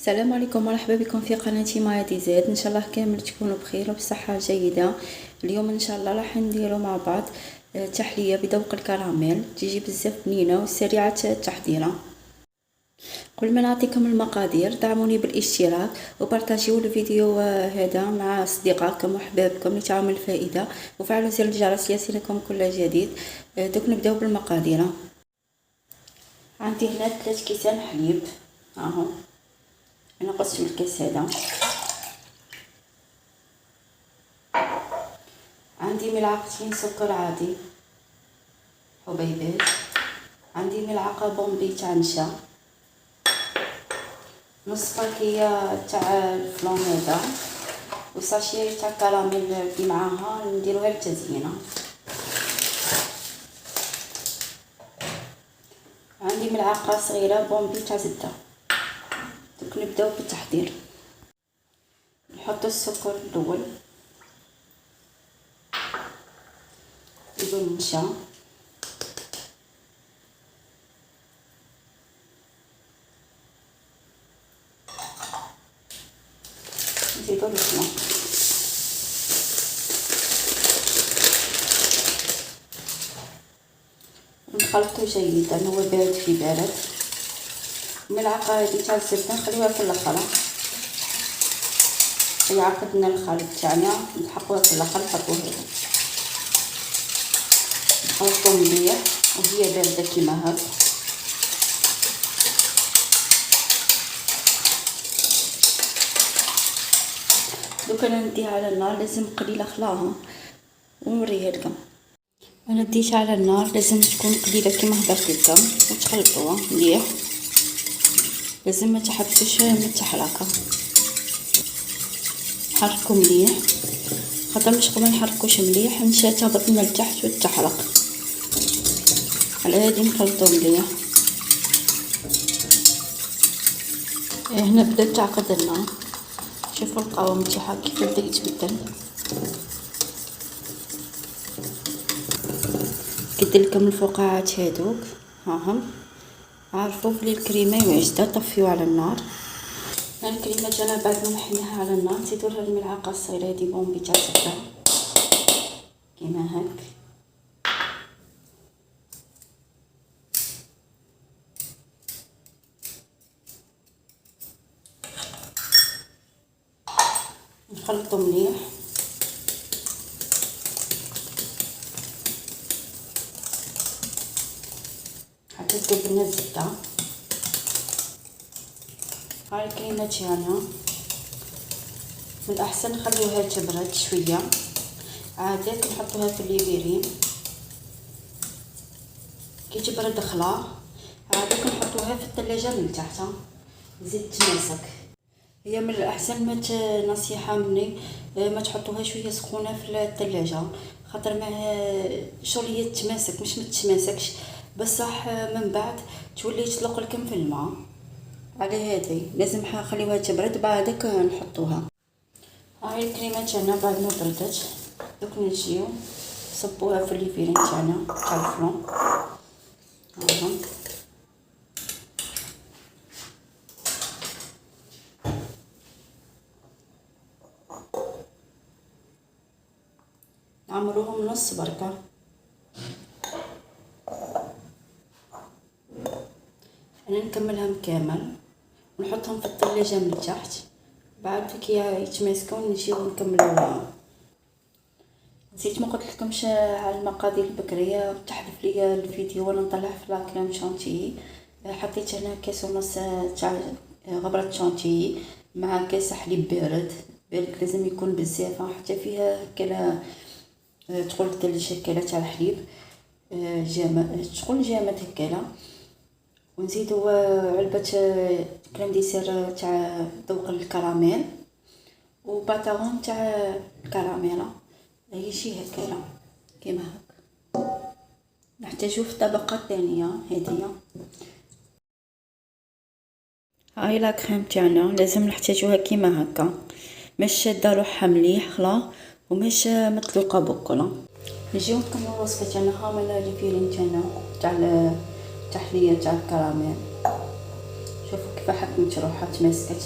السلام عليكم، مرحبا بكم في قناتي مايا دي زاد. ان شاء الله كامل تكونوا بخير وبصحه جيده. اليوم ان شاء الله راح نديروا مع بعض تحليه بذوق الكراميل، تجي بزاف بنينه وسريعه التحضير. قبل ما نعطيكم المقادير دعموني بالاشتراك وبارطاجيو الفيديو هذا مع اصدقائكم وحبابكم لتعم الفائده، وفعلوا زر الجرس ليصلكم كل جديد. دوك نبداو بالمقادير. عندي هنا 3 كيسان حليب، اهو انا قصت الكاس هذا. عندي ملعقتين سكر عادي حبيبات، عندي ملعقه بومبي تاع نشا، نص باكيه تاع الفلون هذا، وساشي تاع كراميل اللي معاها نديروها للتزيينه. عندي ملعقه صغيره بومبي تاع زبده. دوك نبداو بالتحضير. نحط السكر الاول، نزيدو النشا، نزيدو الفلون، نخلطو جيدا هو بارد في بارد. الملعقه هذه تاع الزبده نخليوها في الاخر، هي عقدنا الخليط تاعنا نحطوها في الاخر، نحطوها هنا نخلطو مليح وهي بارده كيما هاك. دوك انا نديها على النار، لازم قليله خلاها ونوريها لكم. انا ديتها على النار، لازم تكون قليله كيما هضرت لكم، وتخلطوها مليح، لازم ما تحبسوش من التحركه. حركوا مليح، خاطر مش قبل ما نحركوش مليح نشا تهبط من التحت وتحرق. على هادي نخلطو مليح. هنا بدات تعقد لنا، شوفوا القوام تاعها كيف بدا يتبدل. قد لكم الفقاعات هذوك هاهم، عرفوا بلي الكريمه واجده، طفيو على النار. الكريمه جانا بعد ما نحيناها على النار نزيدو لها الملعقه الصغيره هذه بومبي تاع الزبده كيما هاك. نخلطو مليح، حتى تذوب لنا الزبده. هاي الكريمه تاعنا من الاحسن نخليوها تبرد شويه، عادات نحطوها في الليفيرين كي تبرد خلا، عادات نحطوها في الثلاجه من تحت تزيد تماسك. هي من الاحسن نصيحه مني ما تحطوها شويه سخونه في الثلاجه، خاطر ما شغل هي تتماسك، مش ما تتماسكش بصح من بعد تولي تطلق لكم في الماء. على هذه لازم نخليوها تبرد بعدك نحطوها. هاي الكريمه تاعنا بعد ما بردت، دوك نجيو نصبوها في الليفيرين تاعنا تاع الفلون. نعمروهم نص بركه. انا نكملهم كامل ونحطهم في الثلاجه من تحت، بعد كي يتماسكوا نجيو نكملوا. نسيت ما قلت لكمش على المقادير البكريه، تحذف لي الفيديو وانا نطلع في لاكريم شانتيي. حطيت هنا كاس ونص تاع غبره شانتيي مع كاس حليب بارد. بالك لازم يكون بزاف، حتى فيها كلا تقول ثلج هكاله تاع الحليب جامد، تقول جامد هكاله. ونزيدو علبه كريم ديسير تاع ذوق الكراميل وباطاغون تاع الكراميله، هي شي هكاله كيما هاك. نحتاجو في الطبقه الثانيه هذه. هاي لا كريم تاعنا لازم نحتاجوها كيما هكا، مش شاده روحها مليح خلا ومش مطلوقه بكله. نجيو نكملوا الوصفه تاعنا. ها من الليفيرين تاعنا تاع التحليه تاع الكراميل، شوفوا كيف حكمت روحها تماسكت.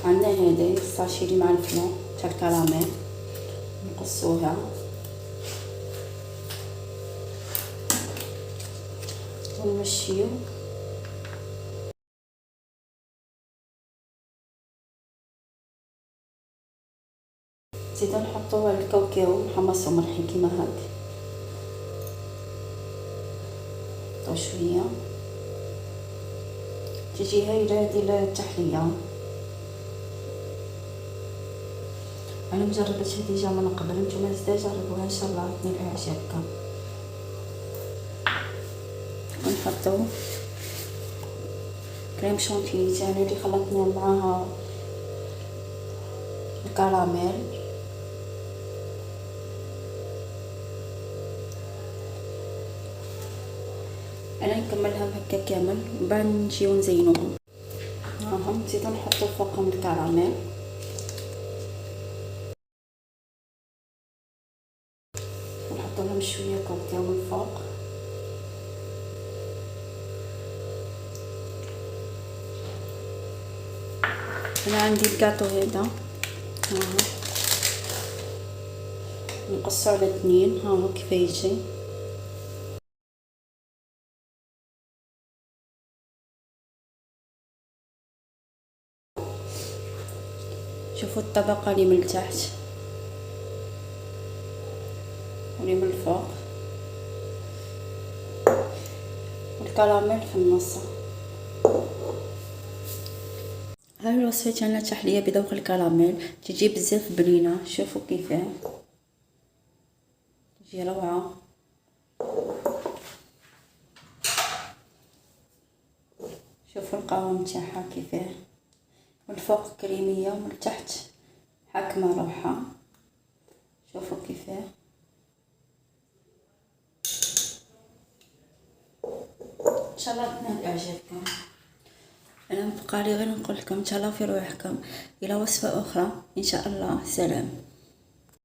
عندنا هذه الساشي اللي مع الفلان تاع الكراميل، نقصوها ونمشيو. زيدو نحطو الكاوكاو نحمصو مرحي كيما هاك، نحطو شويه تجي هايله هذه التحليه. انا مجربتش هذه جا من قبل، نتوما زادا جربوها ان شاء الله تنال اعجابكم. ونحطو كريم شانتيي تاعنا اللي خلطنا معاها الكراميل. انا نكملها هكا كامل ومن بعد نجيو نزينوهم. هاهم نزيدو نحطو فوقهم الكراميل، ونحطو لهم شويه كاوكاو من فوق. انا عندي الكاطو هذا، ها نقصو على 2، ها هو كيف يجي. شوفوا الطبقه اللي من تحت واللي من الفوق، والكراميل في النص. هاي الوصفه تاعنا تحليه بذوق الكراميل، تجي بزاف بنينه. شوفوا كيفاه تجي روعه. شوفوا القوام تاعها كيفاه، من الفوق كريميه ومن تحت حاكمه روحها. شوفوا كيفاه، ان شاء الله تنال اعجابكم. انا مبقى لي غير نقول لكم تهلاو في روحكم، الى وصفه اخرى ان شاء الله. سلام.